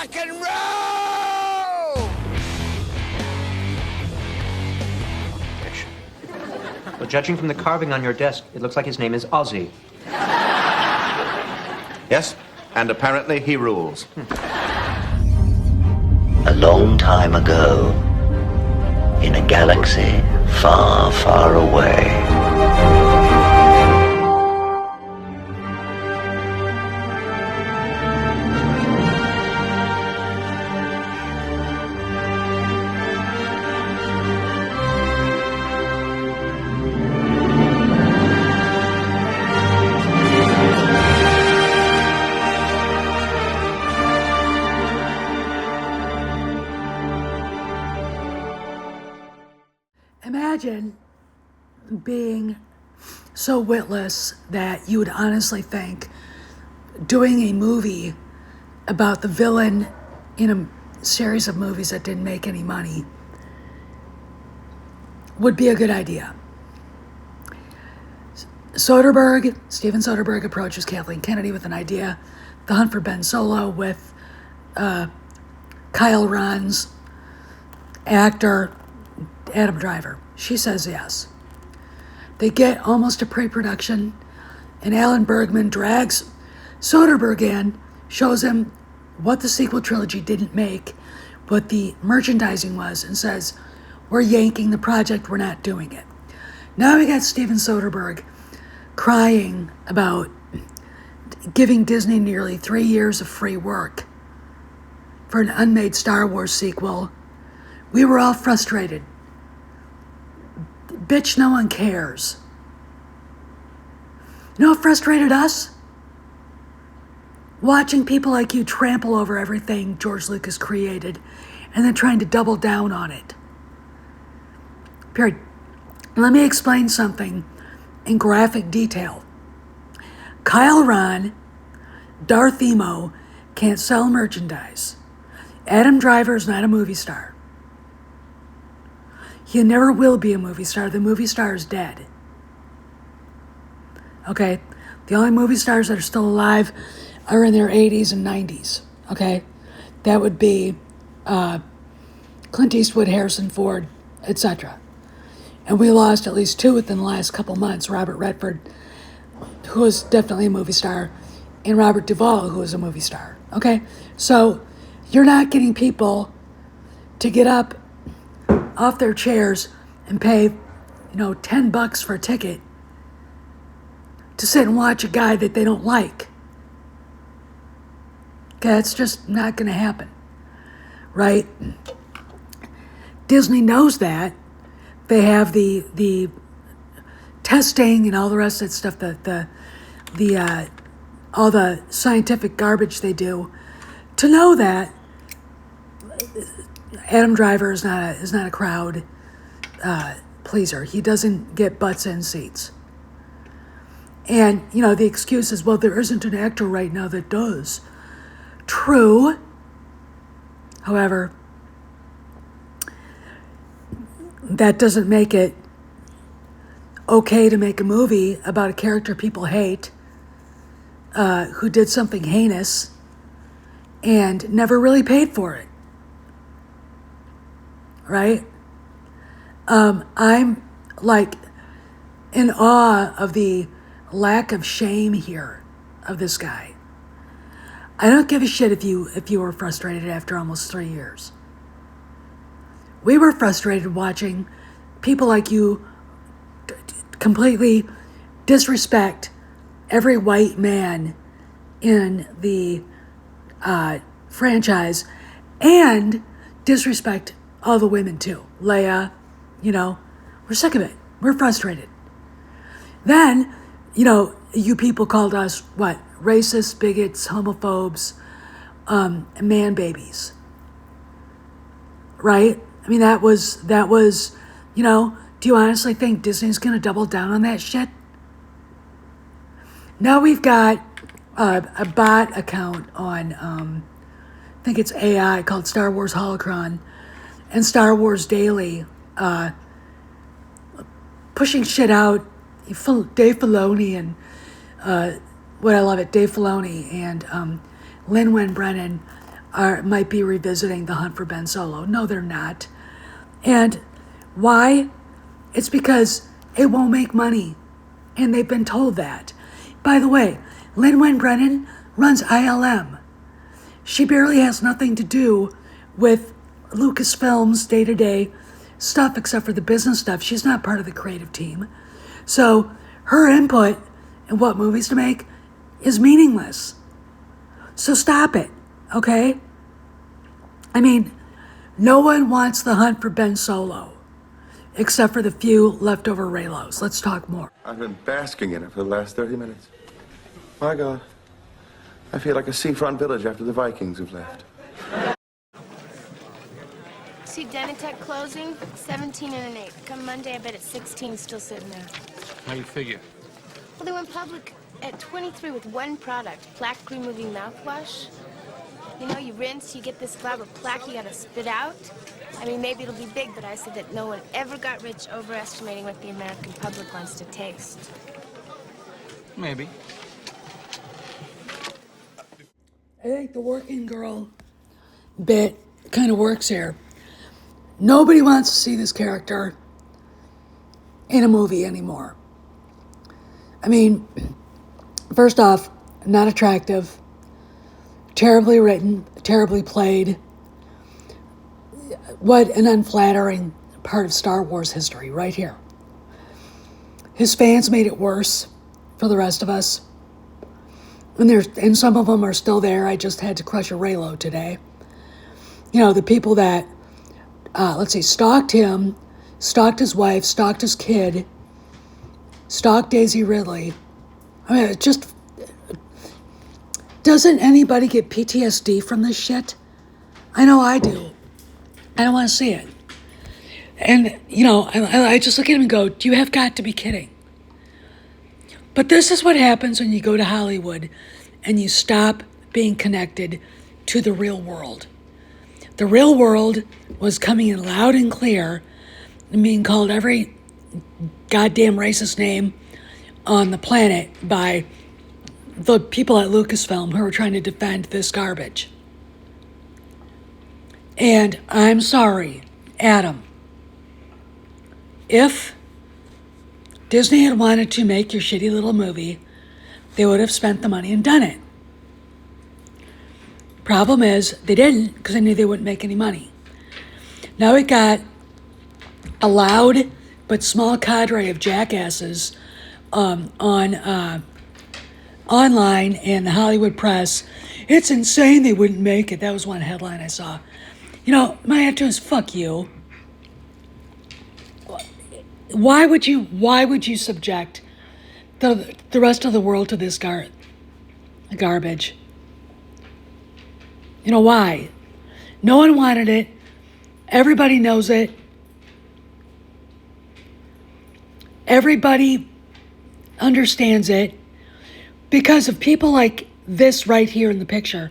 rock and roll! Well, judging from the carving on your desk, it looks like his name is Ozzy. Yes, and apparently he rules. A long time ago, in a galaxy far, far away. Imagine being so witless that you would honestly think doing a movie about the villain in a series of movies that didn't make any money would be a good idea. Steven Soderbergh approaches Kathleen Kennedy with an idea, The Hunt for Ben Solo, with Kyle Ron's actor Adam Driver. She says yes. They get almost to pre-production, and Alan Bergman drags Soderbergh in, shows him what the sequel trilogy didn't make, what the merchandising was, and says, we're yanking the project, we're not doing it. Now we got Steven Soderbergh crying about giving Disney nearly 3 years of free work for an unmade Star Wars sequel. We were all frustrated. Bitch, no one cares. You know what frustrated us? Watching people like you trample over everything George Lucas created and then trying to double down on it. Period. Let me explain something in graphic detail. Kyle Ron, Darth Emo, can't sell merchandise. Adam Driver is not a movie star. He never will be a movie star. The movie star is dead. Okay? The only movie stars that are still alive are in their 80s and 90s. Okay? That would be Clint Eastwood, Harrison Ford, etc. And we lost at least 2 within the last couple months. Robert Redford, who was definitely a movie star, and Robert Duvall, who was a movie star. Okay? So you're not getting people to get up off their chairs and pay, $10 for a ticket to sit and watch a guy that they don't like. Okay, it's just not going to happen, right? Disney knows that. They have the testing and all the rest of that stuff, the all the scientific garbage they do, to know that Adam Driver is not a crowd pleaser. He doesn't get butts in seats. And, the excuse is, well, there isn't an actor right now that does. True. However, that doesn't make it okay to make a movie about a character people hate who did something heinous and never really paid for it. Right? I'm like in awe of the lack of shame here of this guy. I don't give a shit if you were frustrated after almost 3 years. We were frustrated watching people like you completely disrespect every white man in the franchise and disrespect all the women too. Leia, we're sick of it. We're frustrated. Then, you people called us, what? Racists, bigots, homophobes, man babies. Right? I mean, that was, do you honestly think Disney's going to double down on that shit? Now we've got a bot account on, I think it's AI, called Star Wars Holocron, and Star Wars Daily, pushing shit out. Dave Filoni and, Dave Filoni and Lin-Wen Brennan might be revisiting The Hunt for Ben Solo. No, they're not. And why? It's because it won't make money. And they've been told that. By the way, Lin-Wen Brennan runs ILM. She barely has nothing to do with Lucasfilm's day-to-day stuff except for the business stuff. She's not part of the creative team. So her input in what movies to make is meaningless. So stop it, okay? I mean, no one wants The Hunt for Ben Solo, except for the few leftover Reylos. Let's talk more. I've been basking in it for the last 30 minutes. My God, I feel like a seafront village after the Vikings have left. See Denitech closing? 17 and an 8. Come Monday, I bet it's 16 still sitting there. How you figure? Well, they went public at 23 with one product, plaque removing mouthwash. You know, you rinse, you get this glob of plaque you gotta spit out. I mean, maybe it'll be big, but I said that no one ever got rich overestimating what the American public wants to taste. Maybe. I think the working girl bit kind of works here. Nobody wants to see this character in a movie anymore. I mean, first off, not attractive, terribly written, terribly played. What an unflattering part of Star Wars history right here. His fans made it worse for the rest of us. And some of them are still there. I just had to crush a Reylo today. You know, the people that, stalked him, stalked his wife, stalked his kid, stalked Daisy Ridley. I mean, it just, doesn't anybody get PTSD from this shit? I know I do. I don't want to see it. And, you know, I just look at him and go, you have got to be kidding. But this is what happens when you go to Hollywood and you stop being connected to the real world. The real world was coming in loud and clear and being called every goddamn racist name on the planet by the people at Lucasfilm who were trying to defend this garbage. And I'm sorry, Adam. If Disney had wanted to make your shitty little movie, they would have spent the money and done it. Problem is, they didn't because they knew they wouldn't make any money. Now we got a loud but small cadre of jackasses online and the Hollywood press. It's insane they wouldn't make it. That was one headline I saw. You know, my answer is fuck you. Why would you subject the rest of the world to this garbage? You know why? No one wanted it. Everybody knows it. Everybody understands it because of people like this right here in the picture.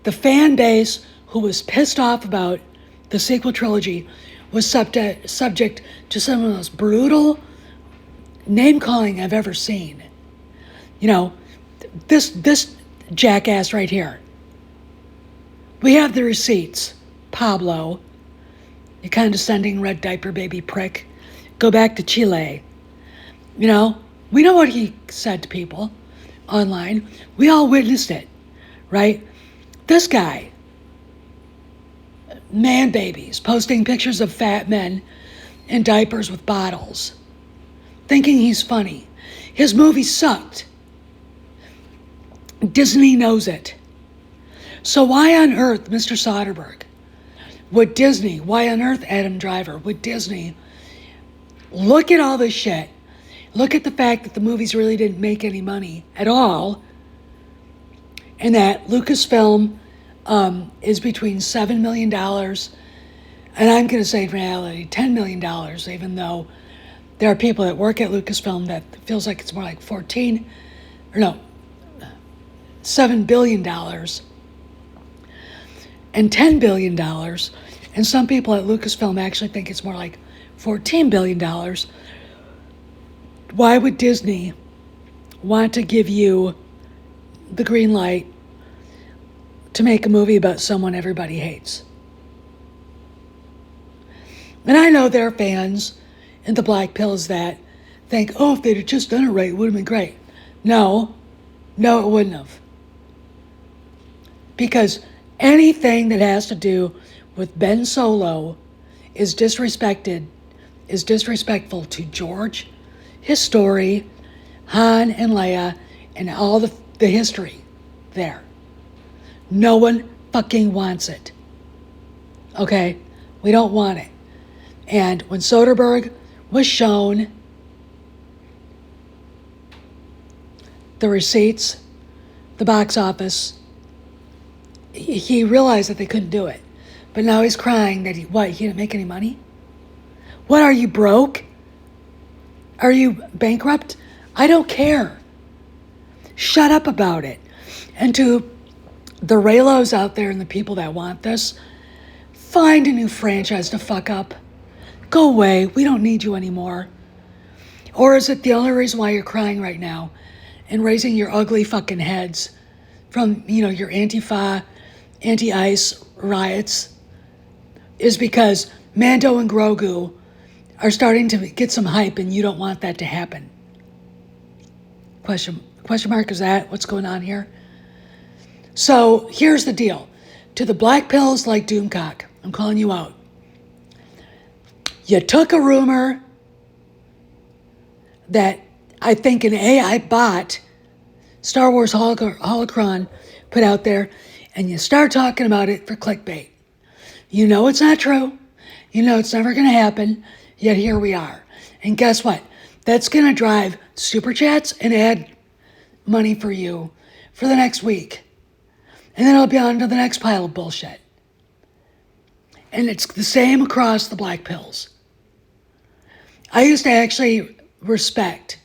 The fan base who was pissed off about the sequel trilogy was subject to some of the most brutal name-calling I've ever seen. You know, this jackass right here. We have the receipts. Pablo, you condescending red diaper baby prick. Go back to Chile. You know, we know what he said to people online. We all witnessed it, right? This guy, man babies, posting pictures of fat men in diapers with bottles, thinking he's funny. His movie sucked. Disney knows it. So why on earth, Mr. Soderbergh, would Disney, why on earth, Adam Driver, would Disney look at all this shit, look at the fact that the movies really didn't make any money at all, and that Lucasfilm is between $7 million and I'm going to say in reality $10 million, even though there are people that work at Lucasfilm that feels like it's more like $7 billion and $10 billion. And some people at Lucasfilm actually think it's more like $14 billion. Why would Disney want to give you the green light to make a movie about someone everybody hates. And I know there are fans in the black pills that think, oh, if they'd have just done it right, it would have been great. No, it wouldn't have. Because anything that has to do with Ben Solo is disrespectful to George, his story, Han and Leia, and all the history there. No one fucking wants it. Okay? We don't want it. And when Soderbergh was shown the receipts, the box office, he realized that they couldn't do it. But now he's crying that he didn't make any money? What, are you broke? Are you bankrupt? I don't care. Shut up about it. And to the Raylos out there and the people that want this, find a new franchise to fuck up. Go away. We don't need you anymore. Or is it the only reason why you're crying right now and raising your ugly fucking heads from, your Antifa, anti-ICE riots is because Mando and Grogu are starting to get some hype and you don't want that to happen? Question mark, is that what's going on here? So here's the deal. To the black pills like Doomcock, I'm calling you out. You took a rumor that I think an AI bot, Star Wars Holocron, put out there, and you start talking about it for clickbait. You know it's not true. You know it's never going to happen, yet here we are. And guess what? That's going to drive super chats and ad money for you for the next week. And then it'll be on to the next pile of bullshit. And it's the same across the black pills. I used to actually respect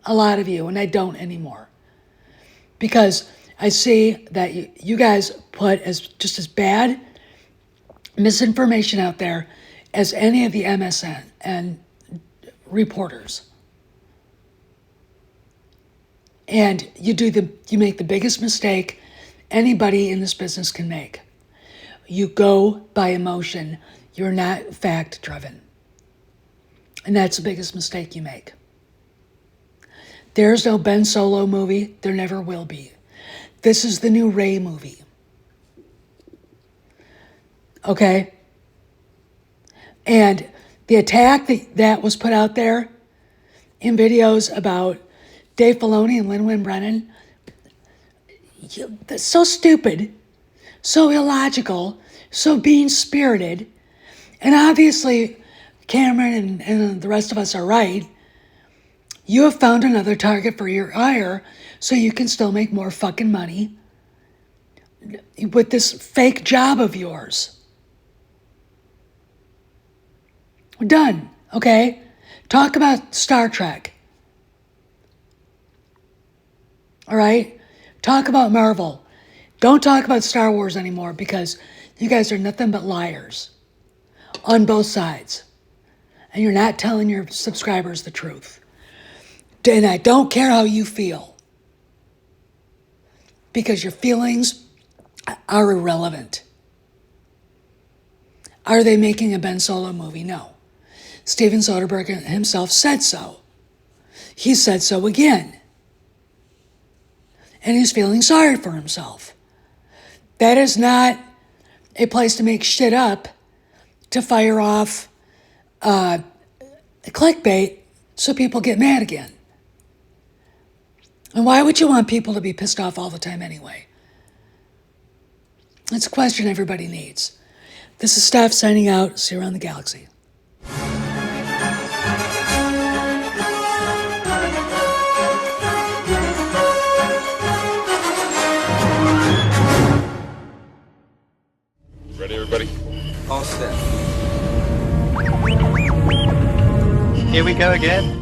a lot of you, and I don't anymore. Because I see that you guys put just as bad misinformation out there as any of the MSN and reporters. And you make the biggest mistake anybody in this business can make. You go by emotion. You're not fact-driven. And that's the biggest mistake you make. There's no Ben Solo movie. There never will be. This is the new Rey movie. Okay? And the attack that was put out there in videos about Dave Filoni and Lin-Manuel Brennan, that's so stupid, so illogical, so mean-spirited. And obviously, Cameron and the rest of us are right. You have found another target for your ire so you can still make more fucking money with this fake job of yours. We're done, okay? Talk about Star Trek. All right? Talk about Marvel. Don't talk about Star Wars anymore because you guys are nothing but liars on both sides. And you're not telling your subscribers the truth. And I don't care how you feel. Because your feelings are irrelevant. Are they making a Ben Solo movie? No. Steven Soderbergh himself said so. He said so again. And he's feeling sorry for himself. That is not a place to make shit up to fire off clickbait so people get mad again. And why would you want people to be pissed off all the time anyway? It's a question everybody needs. This is Steph signing out. See you around the galaxy. Ready, everybody? All set. Here we go again.